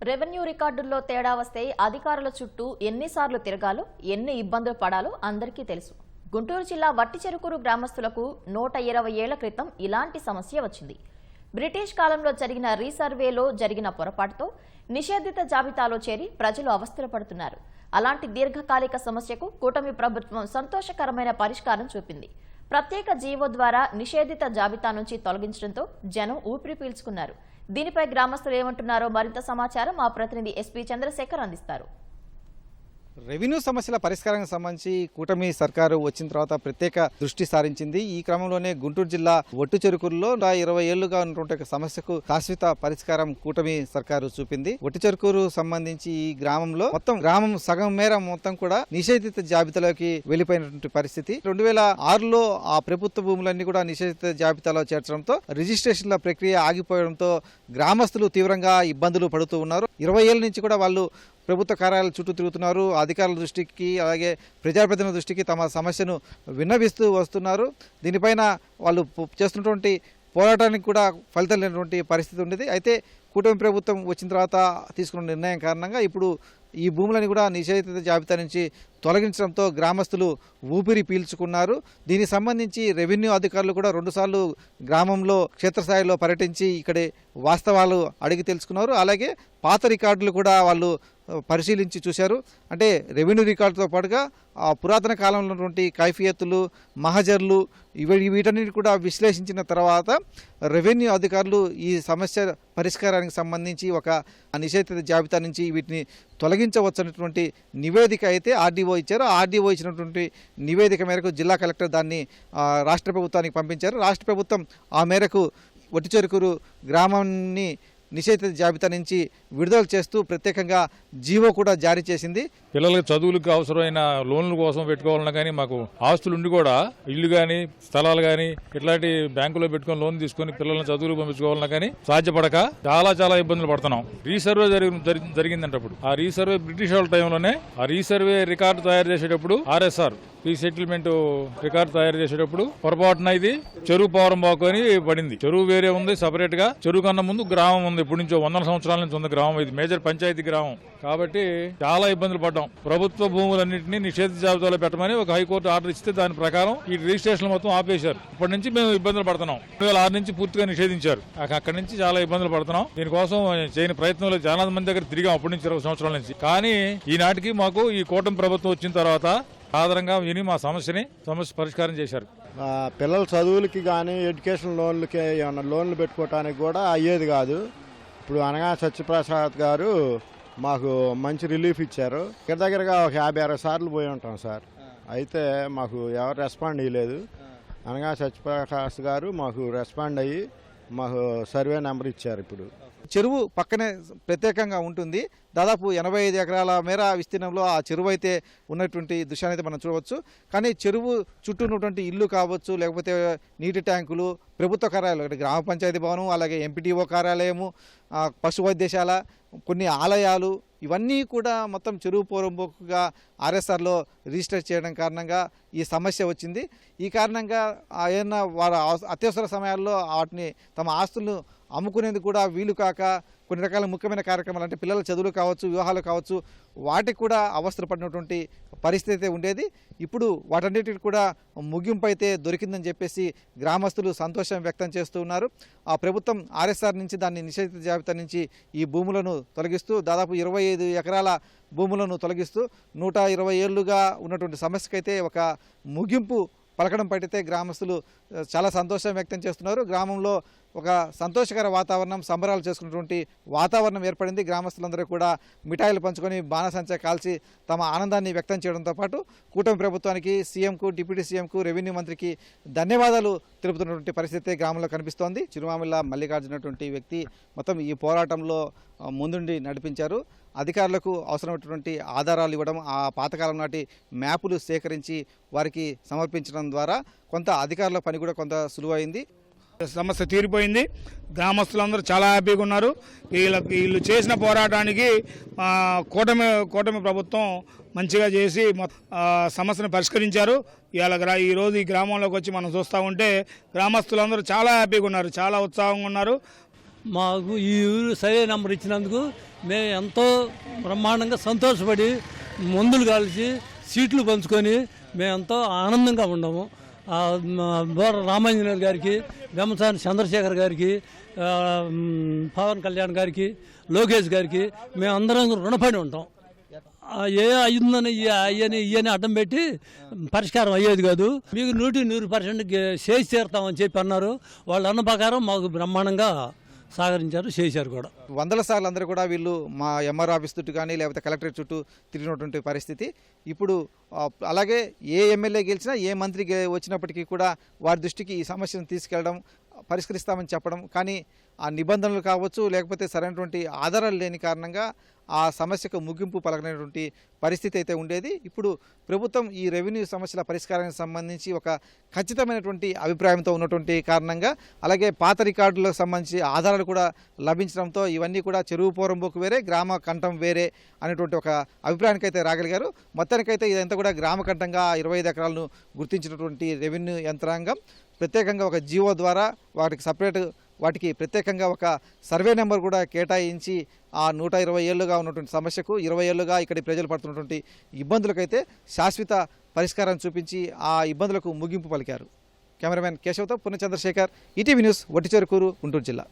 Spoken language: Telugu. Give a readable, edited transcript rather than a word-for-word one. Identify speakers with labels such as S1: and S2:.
S1: రెవెన్యూ రికార్డుల్లో తేడా వస్తే అధికారుల చుట్టూ ఎన్నిసార్లు తిరగాలో, ఎన్ని ఇబ్బందులు పడాలో అందరికీ తెలుసు. గుంటూరు జిల్లా వట్టిచెరుకూరు గ్రామస్తులకు 120 ఏళ్ల క్రితం ఇలాంటి సమస్య వచ్చింది. బ్రిటిష్ కాలంలో జరిగిన రీసర్వేలో జరిగిన పొరపాటుతో నిషేధిత జాబితాలో చేరి ప్రజలు అవస్థలు పడుతున్నారు. అలాంటి దీర్ఘకాలిక సమస్యకు కూటమి ప్రభుత్వం సంతోషకరమైన పరిష్కారం చూపింది. ప్రత్యేక జీవో ద్వారా నిషేధిత జాబితా నుంచి తొలగించడంతో జనం ఊపిరి పీల్చుకున్నారు. దీనిపై గ్రామస్తులు ఏమంటున్నారో మరింత సమాచారం మా ప్రతినిధి ఎస్పీ చంద్రశేఖర్ అందిస్తారు.
S2: రెవెన్యూ సమస్యల పరిష్కారానికి సంబంధించి కూటమి సర్కారు వచ్చిన తర్వాత ప్రత్యేక దృష్టి సారించింది. ఈ క్రమంలోనే గుంటూరు జిల్లా ఒట్టిచెరుకూరులో 20 ఏళ్లుగా ఉన్నటువంటి సమస్యకు శాశ్వత పరిష్కారం కూటమి సర్కారు చూపింది. ఒట్టిచెరుకూరు సంబంధించి ఈ గ్రామంలో మొత్తం గ్రామం సగం మేర మొత్తం కూడా నిషేధిత జాబితాలోకి వెళ్లిపోయినటువంటి పరిస్థితి. 2006లో ఆ ప్రభుత్వ భూములన్నీ కూడా నిషేధిత జాబితాలో చేర్చడంతో రిజిస్ట్రేషన్ల ప్రక్రియ ఆగిపోవడంతో గ్రామస్తులు తీవ్రంగా ఇబ్బందులు పడుతూ ఉన్నారు. 20 ఏళ్ల నుంచి కూడా వాళ్ళు ప్రభుత్వ కార్యాలయాల చుట్టూ తిరుగుతున్నారు. అధికారుల దృష్టికి అలాగే ప్రజాప్రతినిధుల దృష్టికి తమ సమస్యను విన్నవిస్తూ వస్తున్నారు. దీనిపైన వాళ్ళు చేస్తున్నటువంటి పోరాటానికి కూడా ఫలితం లేనటువంటి పరిస్థితి ఉండేది. అయితే కూటమి ప్రభుత్వం వచ్చిన తర్వాత తీసుకున్న నిర్ణయం కారణంగా ఇప్పుడు ఈ భూములని కూడా నిషేధిత జాబితా నుంచి తొలగించడంతో గ్రామస్తులు ఊపిరి పీల్చుకున్నారు. దీనికి సంబంధించి రెవెన్యూ అధికారులు కూడా 2 సార్లు గ్రామంలో క్షేత్రస్థాయిలో పర్యటించి ఇక్కడే వాస్తవాలు అడిగి తెలుసుకున్నారు. అలాగే పాత రికార్డులు కూడా వాళ్ళు పరిశీలించి చూశారు. అంటే రెవెన్యూ రికార్డుతో పాటుగా ఆ పురాతన కాలంలో ఉన్నటువంటి కైఫియత్తులు, మహజర్లు వీటన్నిటి కూడా విశ్లేషించిన తర్వాత రెవెన్యూ అధికారులు ఈ సమస్య పరిష్కారానికి సంబంధించి ఒక నిషేధిత జాబితా నుంచి వీటిని తొలగించవచ్చన్నటువంటి నివేదిక అయితే ఆర్డీఓ ఇచ్చారు. ఆర్డీఓ ఇచ్చినటువంటి నివేదిక మేరకు జిల్లా కలెక్టర్ దాన్ని రాష్ట్ర ప్రభుత్వానికి పంపించారు. రాష్ట్ర ప్రభుత్వం ఆ మేరకు ఒట్టిచెరుకూరు గ్రామాన్ని నిషేధిత జాబితా నుంచి విడుదల చేస్తూ ప్రత్యేకంగా జీవో కూడా జారీ చేసింది.
S3: పిల్లలకి చదువులకు అవసరమైన లోన్ల కోసం పెట్టుకోవాలన్నా కానీ మాకు ఆస్తులు ఉండి కూడా ఇల్లు కానీ స్థలాలు కానీ ఇట్లాంటి బ్యాంకులో పెట్టుకుని లోన్ తీసుకుని పిల్లల్ని చదువులు పంపించుకోవాలన్నా కానీ సాధ్యపడక చాలా ఇబ్బందులు పడుతున్నాం. రీసర్వే జరిగిందంటప్పుడు ఆ రీసర్వే బ్రిటిష్ వాళ్ళ టైంలోనే ఆ రీసర్వే రికార్డు తయారు చేసేటప్పుడు RSR రీసెటిల్మెంట్ రికార్డు తయారు చేసేటప్పుడు పొరపాటున ఇది చెరువు పౌరం బాకు అని పడింది. చెరువు వేరే ఉంది సపరేట్ గా. చెరువు కన్నా ముందు గ్రామం ఉంది. ఇప్పటి నుంచో 100 సంవత్సరాల నుంచి ఉంది గ్రామం. ఇది మేజర్ పంచాయతీ గ్రామం కాబట్టి చాలా ఇబ్బందులు పడ్డాం. ప్రభుత్వ భూములన్నింటినీ నిషేధిత జాబితాలో పెట్టమని ఒక హైకోర్టు ఆర్డర్ ఇస్తే దాని ప్రకారం ఈ రిజిస్ట్రేషన్ మొత్తం ఆపేశారు. ఇప్పటి నుంచి మేము ఇబ్బందులు పడుతున్నాం. 2006 నుంచి పూర్తిగా నిషేధించారు. అక్కడి నుంచి చాలా ఇబ్బందులు పడుతున్నాం. దీనికోసం చేయని ప్రయత్నంలో చాలా మంది దగ్గర తిరిగాం అప్పటి నుంచి 20 సంవత్సరాల నుంచి. కానీ ఈనాటికి మాకు ఈ కూటమి ప్రభుత్వం వచ్చిన తర్వాత ఆధారంగా విని మా సమస్య పరిష్కారం చేశారు.
S4: పిల్లల చదువులకి కానీ ఎడ్యుకేషన్ లోన్లకి ఏమన్నా లోన్లు పెట్టుకోవడానికి కూడా అయ్యేది కాదు. ఇప్పుడు అనగా సత్యప్రసాద్ గారు మాకు మంచి రిలీఫ్ ఇచ్చారు. దగ్గరగా ఒక 50-60 సార్లు పోయి ఉంటాం సార్. అయితే మాకు ఎవరు రెస్పాండ్ అయ్యలేదు. అనగా సత్యప్రకాష్ గారు మాకు రెస్పాండ్ అయ్యి మాకు సర్వే నెంబర్ ఇచ్చారు. ఇప్పుడు
S2: చెరువు పక్కనే ప్రత్యేకంగా ఉంటుంది. దాదాపు 85 ఎకరాల మేర విస్తీర్ణంలో ఆ చెరువు అయితే ఉన్నటువంటి దృశ్యాన్ని అయితే మనం చూడవచ్చు. కానీ చెరువు చుట్టూ ఉన్నటువంటి ఇల్లు కావచ్చు, లేకపోతే నీటి ట్యాంకులు, ప్రభుత్వ కార్యాలయాలు, గ్రామ పంచాయతీ భవనం, అలాగే ఎంపీటీఓ కార్యాలయము, పశు వైద్యశాల, కొన్ని ఆలయాలు, ఇవన్నీ కూడా మొత్తం చెరువు పోరంబోకుగా RSRలో రిజిస్టర్ చేయడం కారణంగా ఈ సమస్య వచ్చింది. ఈ కారణంగా ఏదైనా వారు అత్యవసర సమయాల్లో వాటిని తమ ఆస్తులను అమ్ముకునేందుకు కూడా వీలు కాక కొన్ని రకాల ముఖ్యమైన కార్యక్రమాలు అంటే పిల్లల చదువులు కావచ్చు, వివాహాలు కావచ్చు, వాటికి కూడా అవస్థలు పడినటువంటి పరిస్థితి ఉండేది. ఇప్పుడు వాటన్నిటికి కూడా ముగింపు అయితే దొరికిందని చెప్పేసి గ్రామస్తులు సంతోషం వ్యక్తం చేస్తూ ఉన్నారు. ఆ ప్రభుత్వం RSR నుంచి దాన్ని నిషేధిత జాబితా నుంచి ఈ భూములను తొలగిస్తూ దాదాపు 25 ఎకరాల భూములను తొలగిస్తూ 120 ఏళ్లుగా ఉన్నటువంటి సమస్యకైతే ఒక ముగింపు పలకడం పట్టితే గ్రామస్తులు చాలా సంతోషం వ్యక్తం చేస్తున్నారు. గ్రామంలో ఒక సంతోషకర వాతావరణం, సంబరాలు చేసుకున్నటువంటి వాతావరణం ఏర్పడింది. గ్రామస్తులందరూ కూడా మిఠాయిలు పంచుకొని బాణసంచా కాల్చి తమ ఆనందాన్ని వ్యక్తం చేయడంతో పాటు కూటమి ప్రభుత్వానికి, సీఎంకు, డిప్యూటీ సీఎంకు, రెవెన్యూ మంత్రికి ధన్యవాదాలు తెలుపుతున్నటువంటి పరిస్థితి గ్రామంలో కనిపిస్తోంది. చిరుమామిళ్ళ మల్లికార్జునటువంటి వ్యక్తి మొత్తం ఈ పోరాటంలో ముందుండి నడిపించారు. అధికారులకు అవసరమైనటువంటి ఆధారాలు ఇవ్వడం, ఆ పాతకాలం నాటి మ్యాపులు సేకరించి వారికి సమర్పించడం ద్వారా కొంత అధికారుల పని కూడా కొంత సులువైంది.
S5: సమస్య తీరిపోయింది. గ్రామస్తులందరూ చాలా హ్యాపీగా ఉన్నారు. వీళ్ళు చేసిన పోరాటానికి కూటమి ప్రభుత్వం మంచిగా చేసి సమస్యను పరిష్కరించారు. ఈరోజు ఈ గ్రామంలోకి వచ్చి మనం చూస్తూ ఉంటే గ్రామస్తులందరూ చాలా హ్యాపీగా ఉన్నారు, చాలా ఉత్సాహంగా ఉన్నారు.
S6: మాకు ఈ ఊరు సర్వే నెంబర్ ఇచ్చినందుకు మేము ఎంతో బ్రహ్మాండంగా సంతోషపడి మందులు కలిసి సీట్లు పంచుకొని మేము ఎంతో ఆనందంగా ఉన్నాము. బోర రామాంజనేయులు గారికి, వెమ్మసాని చంద్రశేఖర్ గారికి, పవన్ కళ్యాణ్ గారికి, లోకేష్ గారికి మేము అందరం రుణపడి ఉంటాం. ఏ అయ్యిందని ఇవన్నీ అడ్డం పెట్టి పరిష్కారం అయ్యేది కాదు. మీకు 100% చేసి తీరుతామని చెప్పి అన్నారు. వాళ్ళు అన్న ప్రకారం మాకు బ్రహ్మాండంగా సహకరించారు, చేశారు కూడా.
S2: వందల సార్లు అందరూ కూడా వీళ్ళు మా ఎంఆర్ ఆఫీస్ చుట్టూ కానీ లేకపోతే కలెక్టరేట్ చుట్టూ తిరిగినటువంటి పరిస్థితి. ఇప్పుడు అలాగే ఏ ఎమ్మెల్యే గెలిచినా ఏ మంత్రి వచ్చినప్పటికీ కూడా వారి దృష్టికి ఈ సమస్యను తీసుకెళ్ళడం, పరిష్కరిస్తామని చెప్పడం, కానీ ఆ నిబంధనలు కావచ్చు లేకపోతే సరైనటువంటి ఆధారాలు లేని కారణంగా ఆ సమస్యకు ముగింపు పలకనటువంటి పరిస్థితి అయితే ఉండేది. ఇప్పుడు ప్రభుత్వం ఈ రెవెన్యూ సమస్యల పరిష్కారానికి సంబంధించి ఒక ఖచ్చితమైనటువంటి అభిప్రాయంతో ఉన్నటువంటి కారణంగా, అలాగే పాత రికార్డులకు సంబంధించి ఆధారాలు కూడా లభించడంతో ఇవన్నీ కూడా చెరువు పోరంబోకు వేరే, గ్రామ కంఠం వేరే అనేటువంటి ఒక అభిప్రాయానికి అయితే రాగలిగారు. మొత్తానికైతే ఇదంతా కూడా గ్రామ కంఠంగా 25 ఎకరాలను గుర్తించినటువంటి రెవెన్యూ యంత్రాంగం ప్రత్యేకంగా ఒక జీవో ద్వారా వాటికి ప్రత్యేకంగా ఒక సర్వే నెంబర్ కూడా కేటాయించి ఆ 120 ఏళ్లుగా ఉన్నటువంటి సమస్యకు 20 ఏళ్లుగా ఇక్కడి ప్రజలు పడుతున్నటువంటి ఇబ్బందులకైతే శాశ్వత పరిష్కారం చూపించి ఆ ఇబ్బందులకు ముగింపు పలికారు. కెమెరామెన్ కేశవ్తో పూర్ణచంద్రశేఖర్, ఈటీవీ న్యూస్, వట్టిచెరుకూరు, గుంటూరు జిల్లా.